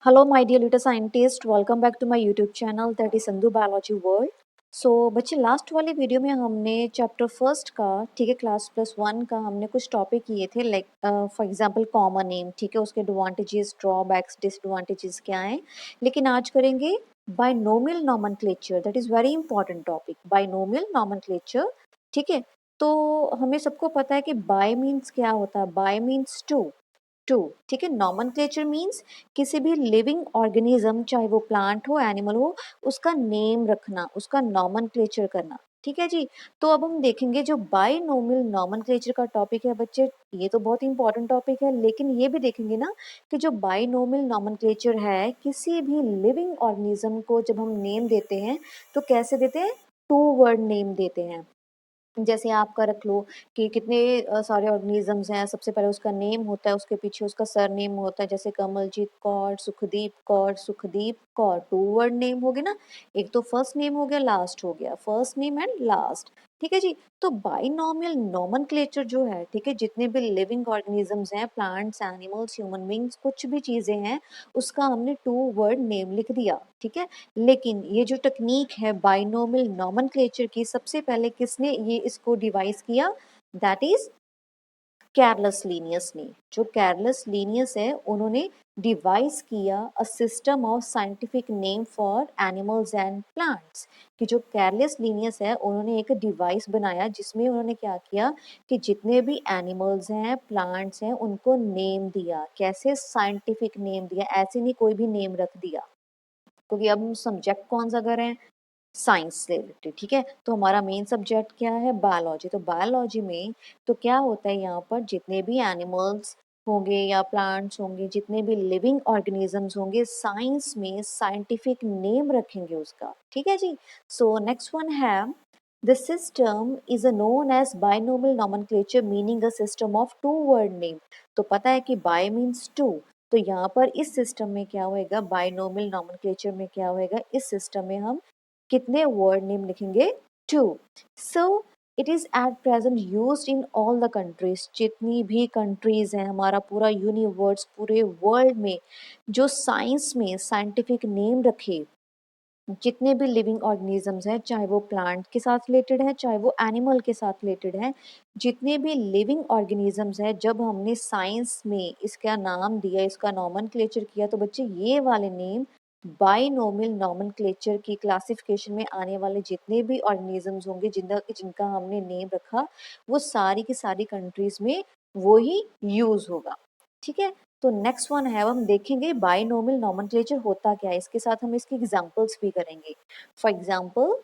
Hello, my dear little scientist. Welcome back to my YouTube channel that is Sandhu biology world. So बच्चे last वाली video में हमने chapter first का ठीक है क्लास+1 का हमने कुछ टॉपिक किए थे like for example common name ठीक है उसके एडवांटेजेस ड्रॉबैक्स डिसएडवांटेजेस क्या हैं. लेकिन आज करेंगे binomial nomenclature. That is very important topic binomial nomenclature. ठीक है. तो हमें सबको पता है कि बाय मीन्स क्या होता है. Bi means two. ठीक है. नॉमेनक्लेचर मीन्स किसी भी लिविंग ऑर्गेनिज्म चाहे वो प्लांट हो एनिमल हो उसका नेम रखना उसका नॉमेनक्लेचर करना. ठीक है जी. तो अब हम देखेंगे जो बाइनोमियल नॉमेनक्लेचर का टॉपिक है बच्चे ये तो बहुत इंपॉर्टेंट टॉपिक है लेकिन ये भी देखेंगे ना कि जो बाइनोमियल नॉमेनक्लेचर है किसी भी लिविंग ऑर्गेनिज्म को जब हम नेम देते हैं तो कैसे देते हैं. टू वर्ड नेम देते हैं. जैसे आपका रख लो कि कितने सारे ऑर्गेनिजम्स हैं. सबसे पहले उसका नेम होता है उसके पीछे उसका सरनेम होता है. जैसे Kamaljeet Kaur Sukhdeep Kaur two word name हो गए ना. एक तो फर्स्ट नेम हो गया लास्ट हो गया फर्स्ट नेम एंड लास्ट. ठीक है जी. तो बाइनोमियल नोमेनक्लेचर जो है ठीक है जितने भी लिविंग ऑर्गेनिजम्स हैं प्लांट्स एनिमल्स ह्यूमन बींग्स कुछ भी चीजें हैं उसका हमने टू वर्ड नेम लिख दिया. ठीक है. लेकिन ये जो टेक्निक है बाइनोमियल नॉमेनक्लेचर की सबसे पहले किसने ये इसको डिवाइस किया. दैट इज कैरलस लीनियस ने. जो कैरलस लीनियस है उन्होंने डिवाइस किया a system of scientific name for animals and plants. कि जो कैरलस लीनियस है उन्होंने एक डिवाइस बनाया जिसमें उन्होंने क्या किया कि जितने भी एनिमल्स हैं प्लांट्स हैं उनको नेम दिया. कैसे साइंटिफिक नेम दिया. ऐसे नहीं कोई भी नेम रख दिया क्योंकि अब हम सब्जेक्ट कौन सा कर रहे हैं साइंस से रिलेटेड. ठीक है. तो हमारा मेन सब्जेक्ट क्या है बायोलॉजी. तो बायोलॉजी में तो क्या होता है यहाँ पर जितने भी एनिमल्स होंगे या प्लांट्स होंगे जितने भी लिविंग ऑर्गेनिजम्स होंगे साइंस में साइंटिफिक नेम रखेंगे उसका. ठीक है जी. सो नेक्स्ट वन है the system is known as binomial nomenclature meaning a system of two word name. तो पता है कि बाय मीन्स टू. तो यहाँ पर इस सिस्टम में क्या होएगा बाइनोमियल नॉमेनक्लेचर में क्या होएगा इस सिस्टम में हम कितने वर्ड नेम लिखेंगे two. So it is at present used in all the countries. जितनी भी कंट्रीज हैं हमारा पूरा यूनिवर्स पूरे वर्ल्ड में जो साइंस में साइंटिफिक नेम रखे जितने भी लिविंग ऑर्गेनिजम्स हैं चाहे वो प्लांट के साथ रिलेटेड है चाहे वो एनिमल के साथ रिलेटेड है जितने भी लिविंग ऑर्गेनिजम्स हैं जब हमने साइंस में इसका नाम दिया इसका नॉमेनक्लेचर किया तो बच्चे ये वाले नेम बाइनोमियल नॉमेनक्लेचर की क्लासिफिकेशन में आने वाले जितने भी ऑर्गेनिजम्स होंगे जिनका हमने नेम रखा वो सारी की सारी कंट्रीज में वो ही यूज होगा. ठीक है. तो नेक्स्ट वन है हम देखेंगे बाइनोमियल नॉमेनक्लेचर होता क्या है. इसके साथ हम इसकी एग्जांपल्स भी करेंगे. For example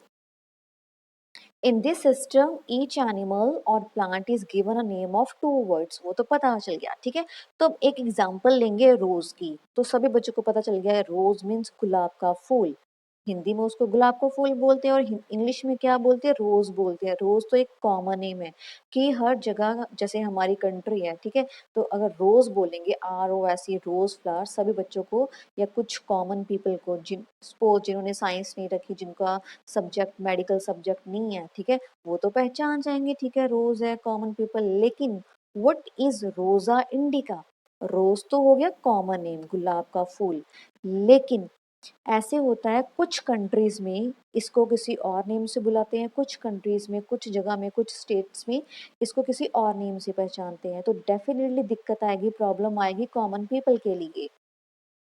in this system each animal और plant is given a name of two words. वो तो पता चल गया. ठीक है. तो अब एक एग्जांपल लेंगे रोज की. तो सभी बच्चों को पता चल गया है रोज मीन्स गुलाब का फूल. हिंदी में उसको गुलाब का फूल बोलते हैं और इंग्लिश में क्या बोलते हैं रोज बोलते हैं. रोज तो एक कॉमन नेम है कि हर जगह जैसे हमारी कंट्री है. ठीक है. तो अगर रोज बोलेंगे ROS रोज फ्लावर सभी बच्चों को या कुछ कॉमन पीपल को सपोज जिन्होंने साइंस नहीं रखी जिनका सब्जेक्ट मेडिकल सब्जेक्ट नहीं है. ठीक है. वो तो पहचान जाएंगे. ठीक है. रोज है कॉमन पीपल. लेकिन व्हाट इज रोजा इंडिका. रोज तो हो गया कॉमन नेम गुलाब का फूल. लेकिन ऐसे होता है कुछ कंट्रीज में इसको किसी और नेम से बुलाते हैं कुछ कंट्रीज में कुछ जगह में कुछ स्टेट्स में इसको किसी और नेम से पहचानते हैं. तो डेफिनेटली दिक्कत आएगी प्रॉब्लम आएगी कॉमन पीपल के लिए.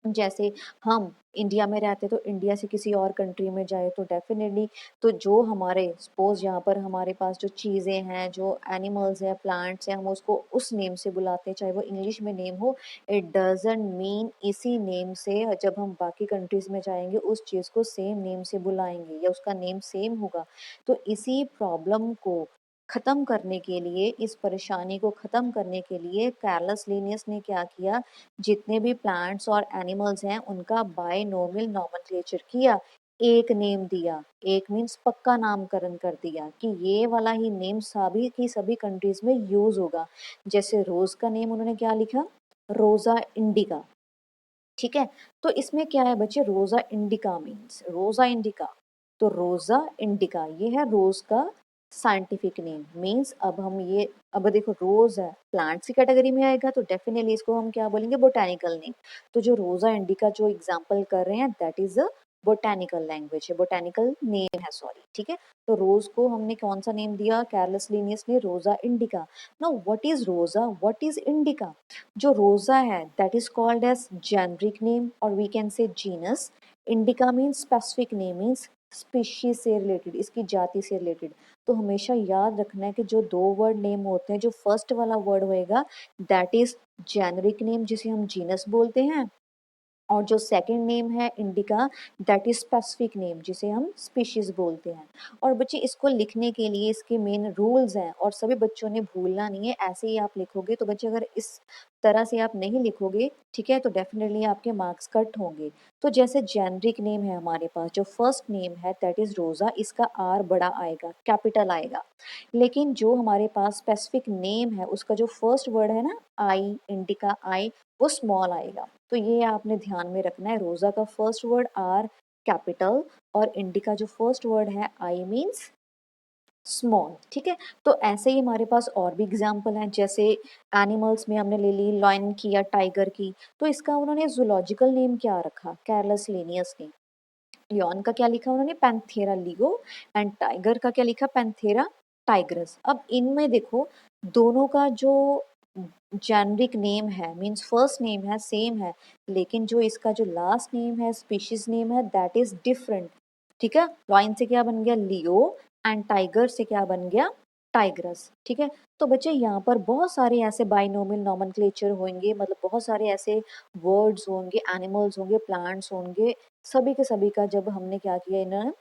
जैसे हम इंडिया में रहते तो इंडिया से किसी और कंट्री में जाए तो डेफिनेटली तो जो हमारे सपोज यहाँ पर हमारे पास जो चीज़ें हैं जो एनिमल्स हैं प्लांट्स हैं हम उसको उस नेम से बुलाते हैं चाहे वो इंग्लिश में नेम हो. इट डजंट मीन इसी नेम से जब हम बाकी कंट्रीज में जाएंगे उस चीज़ को सेम नेम से बुलाएंगे या उसका नेम सेम होगा. तो इसी प्रॉब्लम को ख़त्म करने के लिए इस परेशानी को ख़त्म करने के लिए कार्लस लीनियस ने क्या किया जितने भी प्लांट्स और एनिमल्स हैं उनका बाइनोमियल नॉमेनक्लेचर किया. एक नेम दिया. एक मीन्स पक्का नामकरण कर दिया कि ये वाला ही नेम सभी की सभी कंट्रीज में यूज होगा. जैसे रोज का नेम उन्होंने क्या लिखा रोजा इंडिका. ठीक है. तो इसमें क्या है बच्चे Rosa indica means Rosa indica. तो रोजा इंडिका ये है रोज का साइंटिफिक नेम मीन्स अब देखो रोज है प्लांट्स की कैटेगरी में आएगा तो डेफिनेटली इसको हम क्या बोलेंगे बोटेनिकल नेम। तो जो रोजा इंडिका जो एग्जांपल कर रहे हैं that is a botanical language है, बोटेनिकल नेम है सॉरी, ठीक है। तो रोज को हमने कौन सा नेम दिया, कैरलस लिनियस ने Rosa indica. Now what is Rosa, what is indica? जो रोजा है that is called as generic name और we can say genus. Indica means specific name means species से रिलेटेड, इसकी जाति से रिलेटेड। तो हमेशा याद रखना है कि जो दो वर्ड नेम होते हैं, जो फर्स्ट वाला वर्ड होएगा दैट इज जेनरिक नेम जिसे हम जीनस बोलते हैं, और जो सेकंड नेम है indica that is specific name जिसे हम स्पीशीज बोलते हैं। और बच्चे इसको लिखने के लिए इसके मेन रूल्स हैं और सभी बच्चों ने भूलना नहीं है, ऐसे ही आप लिखोगे तो बच्चे अगर इस तरह से आप नहीं लिखोगे ठीक है तो डेफिनेटली आपके मार्क्स कट होंगे। तो जैसे जेनरिक नेम है हमारे पास, जो फर्स्ट नेम है दैट इज रोजा, इसका आर बड़ा आएगा, कैपिटल आएगा। लेकिन जो हमारे पास स्पेसिफिक नेम है उसका जो फर्स्ट वर्ड है ना आई, इंडिका आई, वो स्मॉल आएगा। तो ये आपने ध्यान में रखना है, रोजा का फर्स्ट वर्ड आर कैपिटल और इंडिका जो फर्स्ट वर्ड है आई मीन्स स्मॉल, ठीक है। तो ऐसे ही हमारे पास और भी एग्जाम्पल हैं, जैसे एनिमल्स में हमने ले ली लॉयन की या टाइगर की, तो इसका उन्होंने जूलॉजिकल नेम क्या रखा, कैरलस लिनियस ने। लियोन का क्या लिखा उन्होंने, पैंथेरा लिगो, एंड टाइगर का क्या लिखा, पैंथेरा टाइग्रस। अब इनमें देखो दोनों का जो जेनरिक नेम है मींस फर्स्ट नेम है सेम है, लेकिन जो इसका जो लास्ट नेम है स्पीशीज नेम है दैट इज डिफरेंट, ठीक है। लॉयन से क्या बन गया लियो एंड टाइगर से क्या बन गया टाइग्रस, ठीक है। तो बच्चे यहाँ पर बहुत सारे ऐसे बाइनोमियल नॉमेनक्लेचर होंगे, मतलब बहुत सारे ऐसे वर्ड्स होंगे, एनिमल्स होंगे, प्लांट्स होंगे, सभी के सभी का जब हमने क्या किया इन्होंने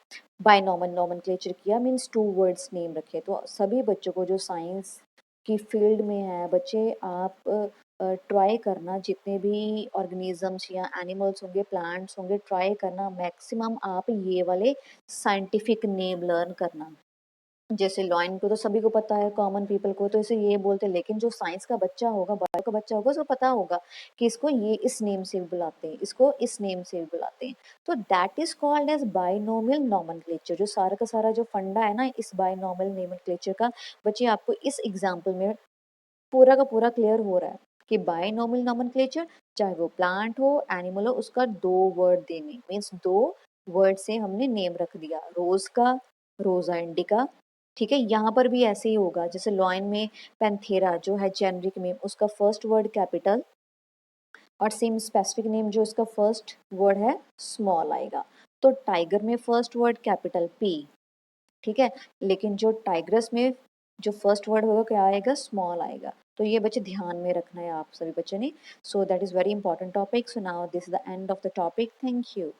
बाइनोमियल नॉमेनक्लेचर किया मीन्स टू वर्ड्स नेम रखे। तो सभी बच्चों को जो साइंस की फील्ड में है बच्चे, आप ट्राई करना जितने भी ऑर्गेनिजम्स या एनिमल्स होंगे, प्लांट्स होंगे, ट्राई करना मैक्सिमम आप ये वाले साइंटिफिक नेम लर्न करना। जैसे लॉयन को तो सभी को पता है, कॉमन पीपल को तो इसे ये बोलते हैं, लेकिन जो साइंस का बच्चा होगा, बायो का बच्चा होगा, उसको पता होगा कि इसको ये इस नेम से भी बुलाते हैं, इसको इस नेम से भी बुलाते हैं। तो that is called as binomial nomenclature. जो सारा का सारा जो फंडा है ना इस बाइनोमियल नॉमेनक्लेचर का, बच्चे आपको इस एग्जाम्पल में पूरा का पूरा क्लियर हो रहा है कि बायनॉमियल नॉमेनक्लेचर चाहे वो प्लांट हो एनिमल हो, उसका दो वर्ड देने मीन्स दो वर्ड से हमने नेम रख दिया, रोज का रोजा इंडिका, ठीक है। यहाँ पर भी ऐसे ही होगा, जैसे लॉयन में पैंथेरा जो है जेनरिक नेम, उसका फर्स्ट वर्ड कैपिटल और सेम स्पेसिफिक नेम जो इसका फर्स्ट वर्ड है स्मॉल आएगा। तो टाइगर में फर्स्ट वर्ड कैपिटल पी, ठीक है, लेकिन जो टाइग्रस में जो फर्स्ट वर्ड होगा क्या आएगा, स्मॉल आएगा। तो ये बच्चे ध्यान में रखना है आप सभी बच्चों ने। So that is very important topic. So now this is the end of the topic. Thank you.